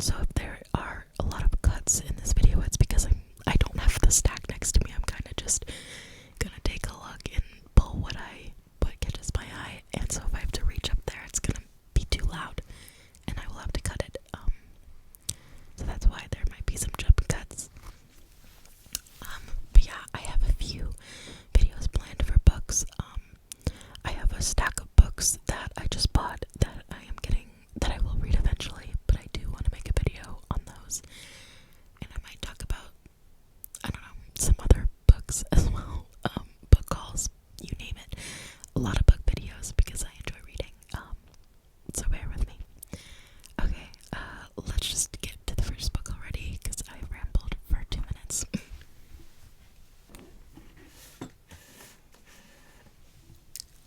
So if there are a lot of cuts in this video, it's because I don't have the stack next to me. I'm kind of just gonna take a look and pull what catches my eye. And so if I have to reach up there, it's gonna be too loud, and I will have to cut it. So that's why there might be some jump cuts. But yeah, I have a few videos planned for books. I have a stack of books that I just bought that I will read eventually, but I do want to make a video on those. And I might talk about, I don't know, some other books as well. Book hauls, you name it. A lot of book videos because I enjoy reading. So bear with me. Okay, let's just get to the first book already because I rambled for 2 minutes.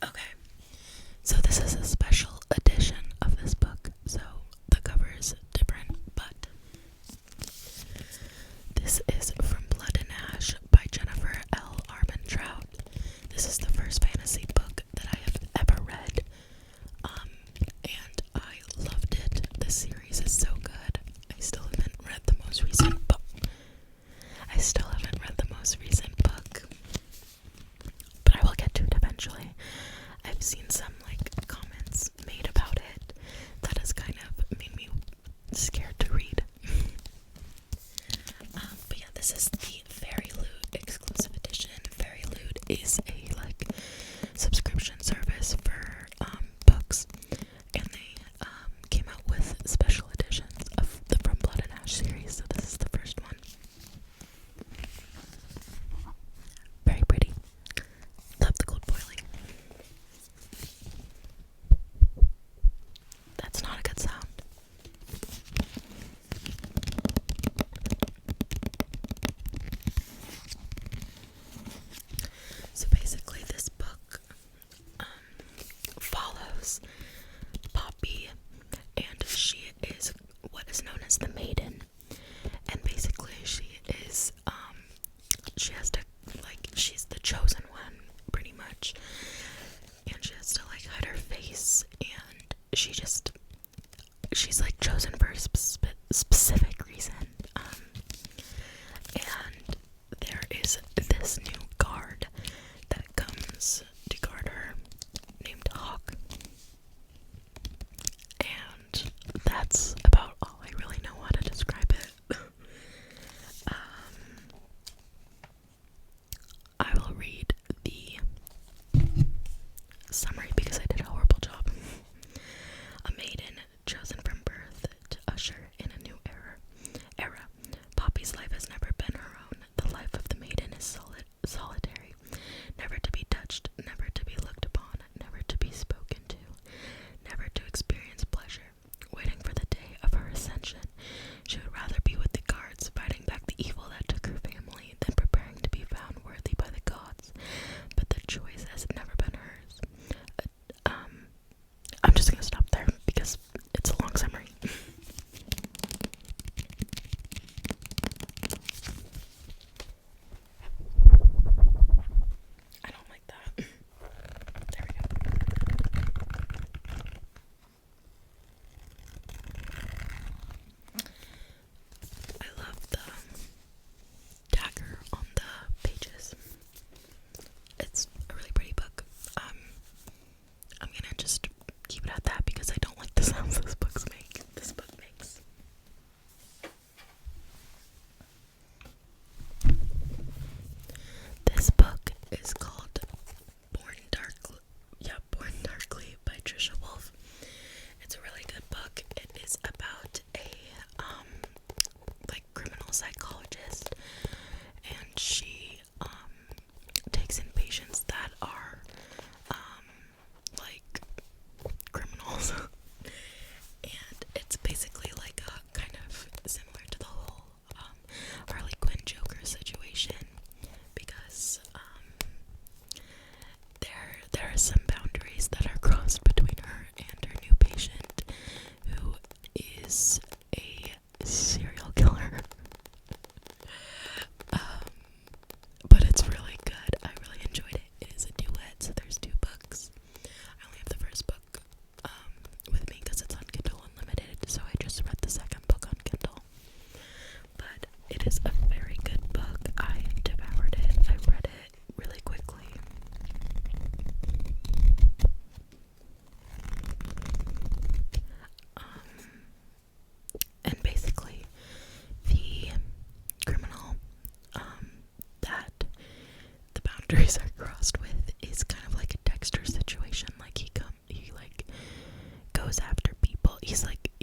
Okay, so this is a special edition of this book, so the cover is different, but this is From Blood and Ash by Jennifer L. Armentrout. This is the first fantasy book that I have ever read, and I loved it. This series is so good. I still haven't read the most recent book. But I will get to it eventually. I've seen some comments made about it that has kind of made me scared to read. But yeah, this is the Fairy Loot exclusive edition. Fairy Loot is a subscription service for books, and they came out with special editions of the From Blood and Ash series. So this is the first one. Very pretty. Love the gold foiling. That's not a good sound. So basically this book follows Poppy, and she is what is known as the Maiden. And basically she is she has to she's the chosen one pretty much, and she has to hide her face, and she's chosen for a specific reason. And there is this new guard that comes to guard her named Hawk, and that's about all I really know how to describe it. I will read the summary because I did a horrible job. A maiden chosen from birth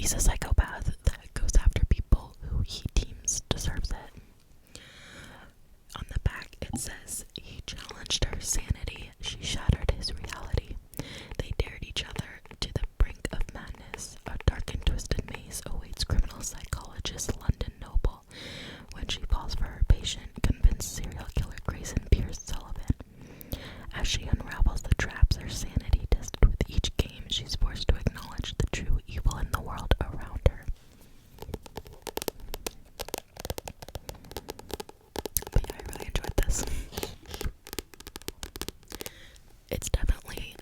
he's a psychopath that goes after people who he deems deserves it. On the back it says, he challenged her sanity, she shattered his reality. They dared each other to the brink of madness. A dark and twisted maze awaits criminal psychologist London Noble when she falls for her patient, convinced serial killer Grayson Pierce Sullivan. As she unravels the traps, her sanity tested with each game, she's forced to acknowledge the true evil in the world around her. But yeah, I really enjoyed this. It's definitely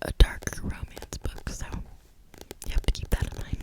a dark romance book, so you have to keep that in mind.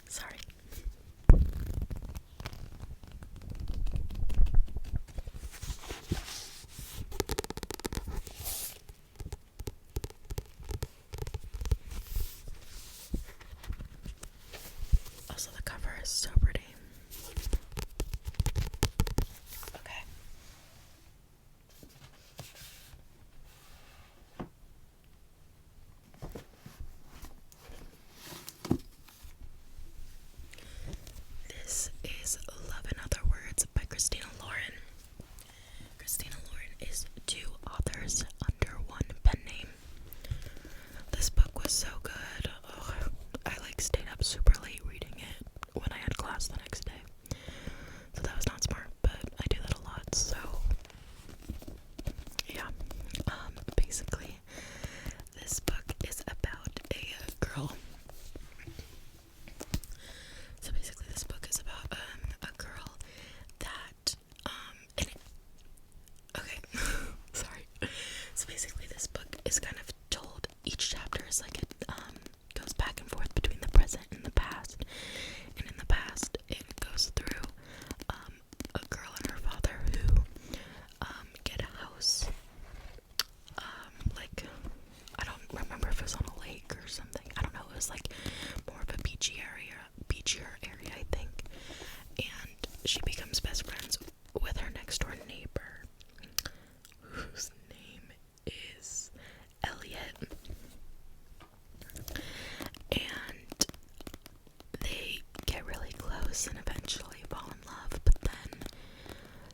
Sorry. Also, the cover is so pretty. Okay. This is Love in Other Words by Christina Lauren. Christina Lauren is 2 authors under 1 pen name. This book was so good. Oh, I stayed up super late reading it when I had class the next day. So that was not smart, but I do that a lot, so yeah. Basically, this book is about a girl. So basically this book is about a girl that okay. Sorry. So basically this book is kind of told, each chapter is like it goes back and forth between the present and the past. And in the past it goes through a girl and her father who get a house like, I don't remember if it was on a lake or something. I don't know, it was like more of a beachier area, I think. And she becomes best friends with her next door neighbor, whose name is Elliot. And they get really close and eventually fall in love, but then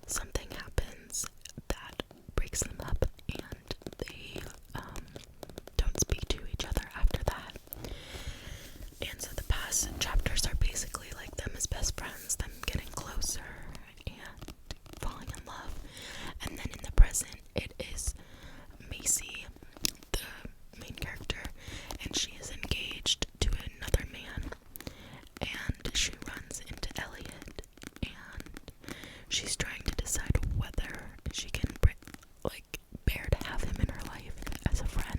something happens that breaks them up, and they don't speak to each other after that. And so the past chapters are basically like them as best friends, them getting closer and falling in love. And then in the present, it is Macy, the main character, and she is engaged to another man, and she runs into Elliot, and she's trying to decide whether she can bear to have him in her life as a friend.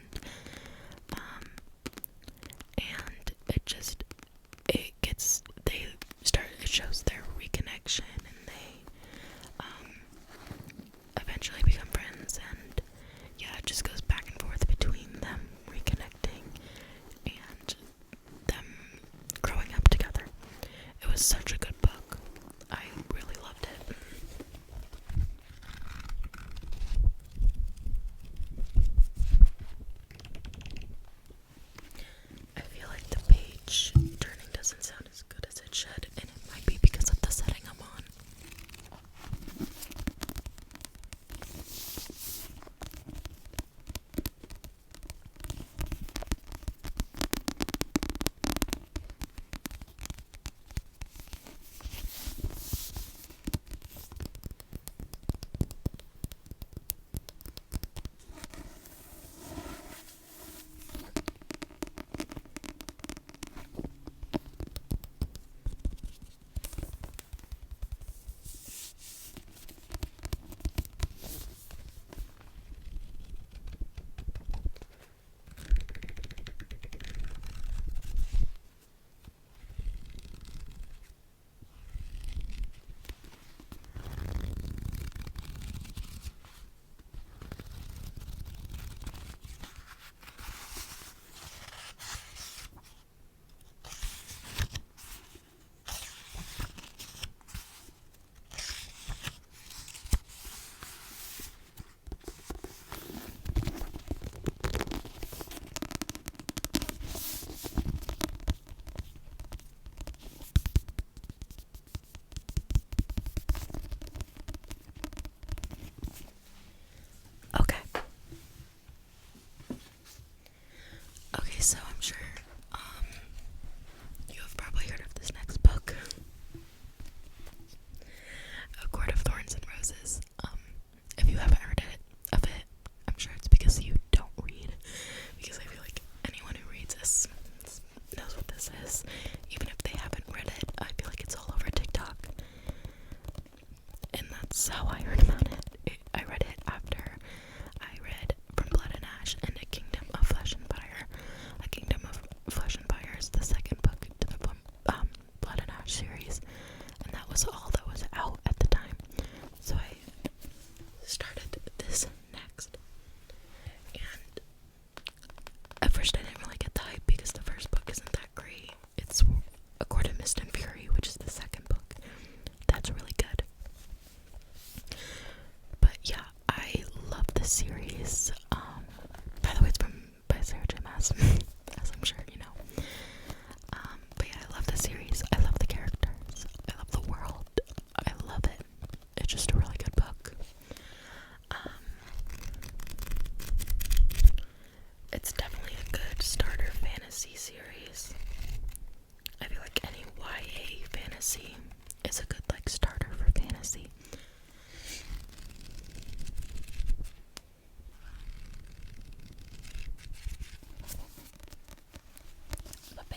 And it shows their reconnection, and they eventually become friends, and yeah, it just goes back and forth between them reconnecting and them growing up together. It was such a good book. I really loved it. I feel like the page turning doesn't sound as good as it should, and it might be because of the setting I'm on.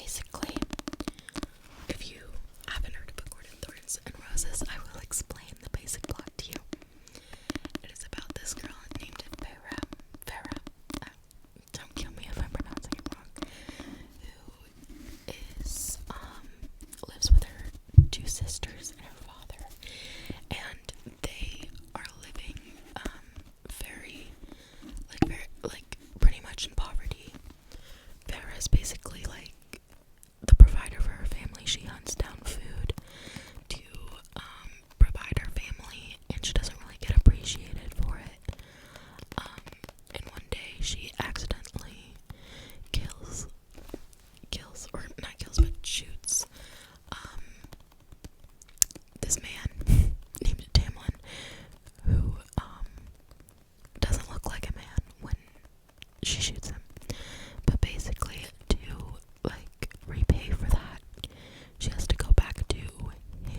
basically, if you haven't heard of A Court of Thorns and Roses, I will explain the basic plot to you. It is about this girl named Vera. Don't kill me if I'm pronouncing it wrong. Who is, lives with her two sisters and her father. And they are living, pretty much in poverty. Vera is basically like the provider for her family. She hunts down food to provide her family, and she doesn't really get appreciated for it. And one day she accidentally shoots this man named Tamlin, who doesn't look like a man when she shoots him. But basically, to like repay for that, she has to go back to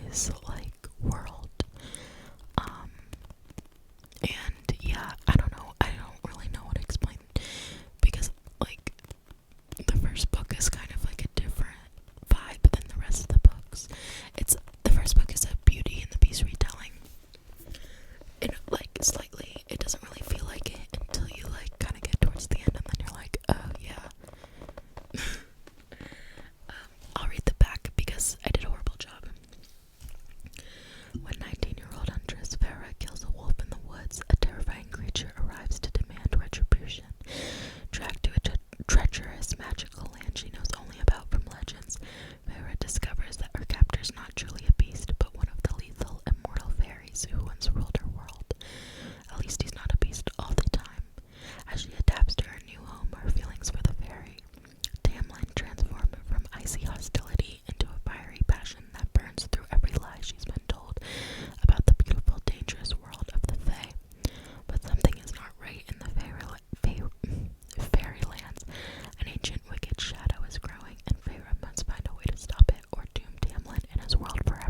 his like world. And yeah, I don't really know what to explain, because like the first book is kind of like a different vibe than the rest of the books. The first book is a Beauty and the Beast retelling. And like slightly, it doesn't really feel like it until you like kind of get towards the end, and then you're like, oh yeah. I'll read the back because I did a horrible job. When 19-year-old huntress Vera kills a wolf in the woods, a terrifying creature arrives to demand retribution. Dragged to a treacherous magical land she knows only about from legends, Vera discovers that her captor's not truly a beast, but one of the lethal, immortal fairies who once ruled her world. At least he's not a beast all the time. As she adapts to her new home, her feelings for the fairy Tamlin transform from icy hostility into a fiery passion that burns through every lie she's been told about the beautiful, dangerous world of the Fae. But something is not right in the fairylands. An ancient wicked shadow is growing, and Feyre must find a way to stop it or doom Tamlin and his world forever.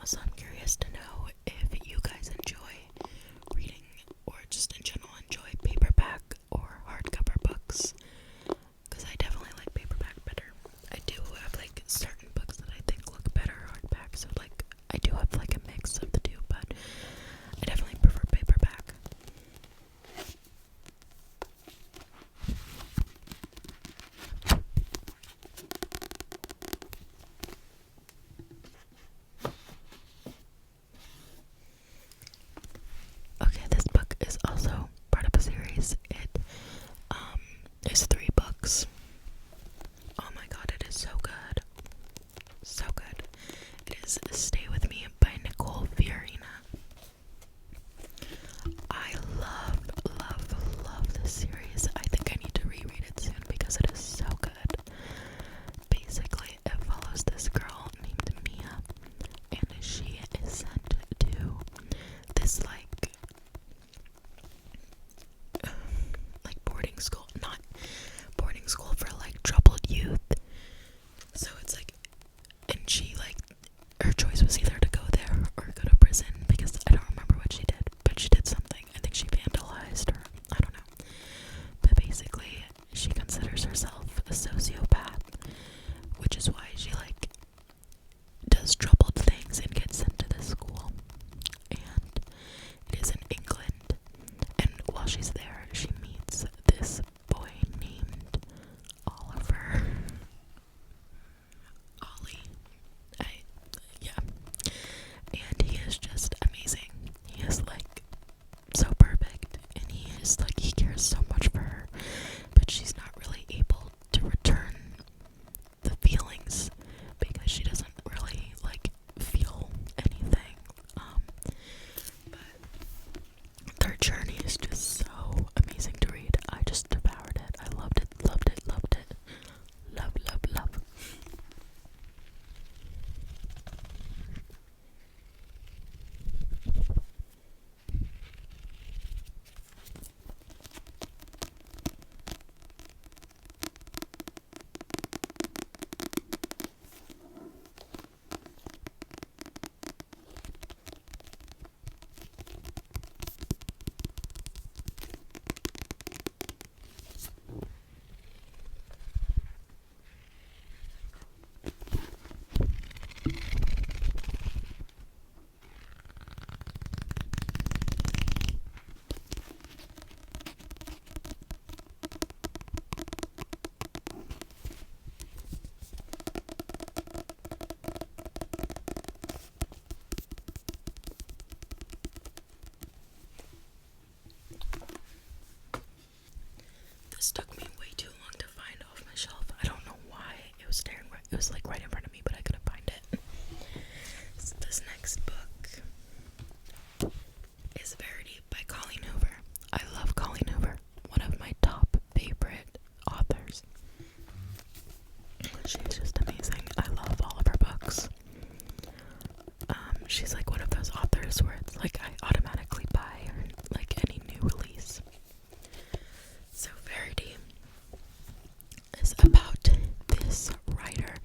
So I'm curious to know if you guys enjoy reading or just in general enjoy paperback or hardcover books. Because I definitely like paperback better. I do have like certain books that I think look better hardback, so like I do have like a mix of the two, but I definitely prefer paperback. Okay, this book is also part of a series. It is 3 books. Oh my god, it is so good. So good. It is Stay With Me by Nicole Fiorina. I love this series. I think I need to reread it soon because it is so good. Basically, it follows this girl named Mia, and she is sent to this boarding school, not boarding school for like troubled youth. So it's like, and she her choice was either to go there or go to prison, because I don't remember what she did, but she did something. I think she vandalized, or I don't know. But basically, she considers herself a sociopath, which is why she does troubled things and gets sent to this school. And it is in England. And while she's there, she meets this boy named Oliver. Ollie. Yeah. And he is just amazing. He is so perfect. And he cares so much for her. But she's not really able to return the feelings because she doesn't really feel anything. But their journey is just so amazing to read. I just devoured it. I loved it. Love. This took me way too long to find off my shelf. I don't know why. It was right in front of me, but I couldn't find it. So this next book is Verity by Colleen Hoover. I love Colleen Hoover. One of my top favorite authors. She's just amazing. I love all of her books. She's one of those authors where it's I automatically buy her any new release. So Verity is about this writer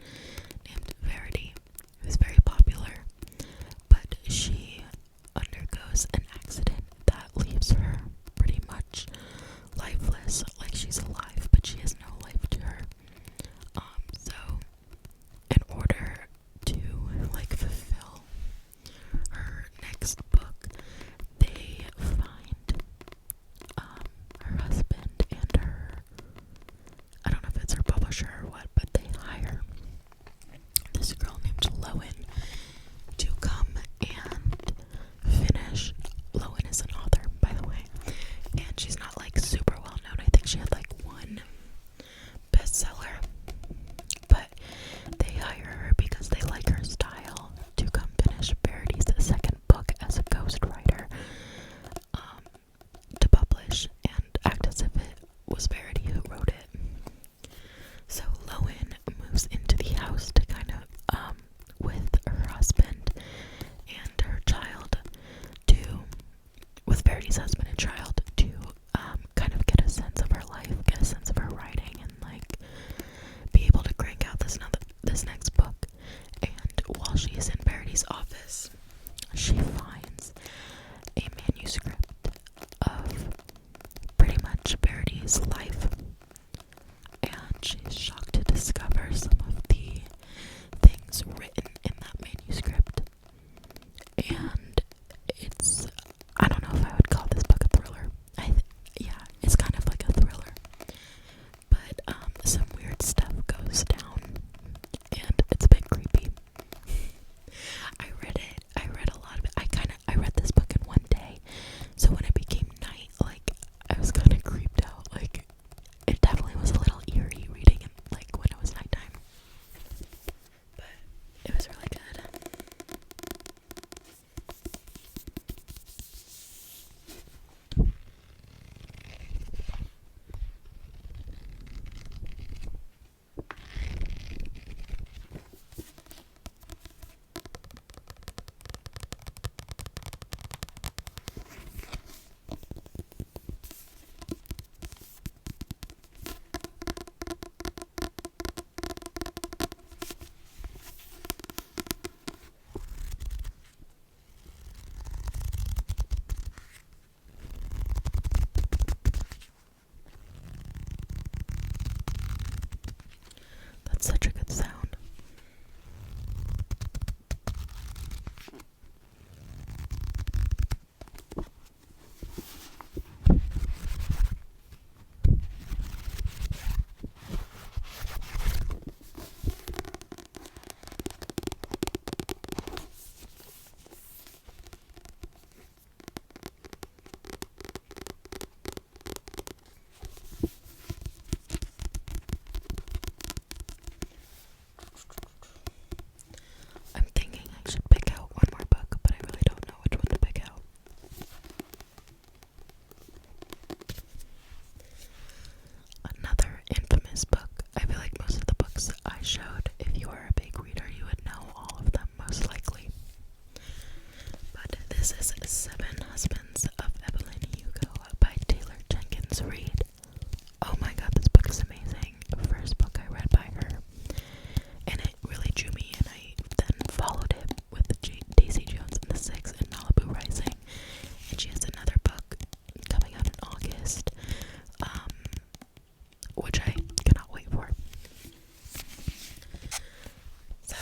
This is Seven Husbands of Evelyn Hugo by Taylor Jenkins Reid. Oh my god, this book is amazing. First book I read by her, and it really drew me, and I then followed it with Daisy Jones and the Six and Malibu Rising. And she has another book coming out in August, which I cannot wait for. So,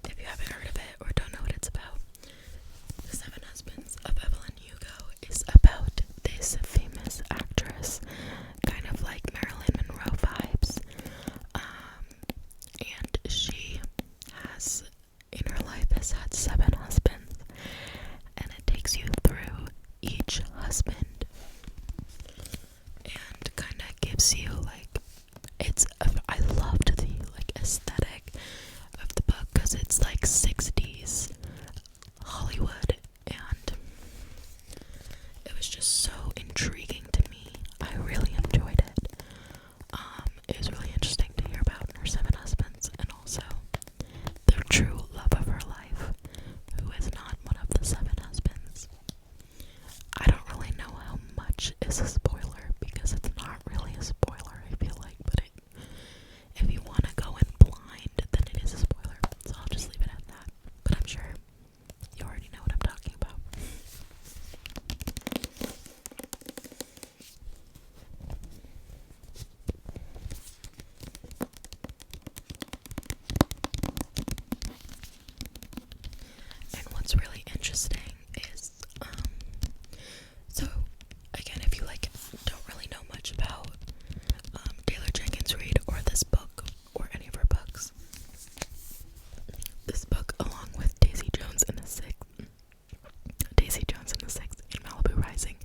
if you haven't heard of it or don't know what it's about, The Seven Husbands of Evelyn Hugo is about this famous actress, kind of like Marilyn Monroe vibes, and she has, in her life, has had 7 husbands, and it takes you through each husband, and kind of gives you, like, I loved the, like, aesthetic of the book, because it's, like, 60s Hollywood, and it was just so intriguing to me. I really enjoyed it. It was really interesting to hear about her 7 husbands, and also the true love of her life, who is not one of the 7 husbands. I don't really know how much is a spoiler, because it's not really a spoiler, I feel like, but if you want to go in blind, then it is a spoiler, so I'll just leave it at that. But I'm sure you already know what I'm talking about. And what's really interesting is, so again, if you don't really know much about Taylor Jenkins Reid or this book or any of her books, this book, along with Daisy Jones and the Six and Malibu Rising,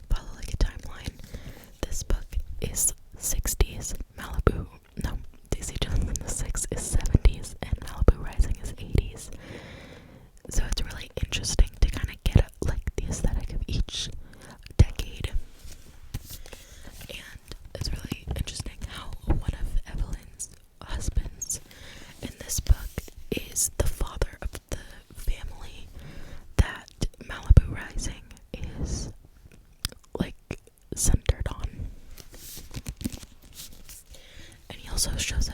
follow like a timeline. This book is 60s, Daisy Jones and the Six is 70s, and Malibu Rising is 80s. So it's really interesting to kind of get the aesthetic of each decade. And it's really interesting how one of Evelyn's husbands in this book is the father of the family that Malibu Rising is centered on. And he also shows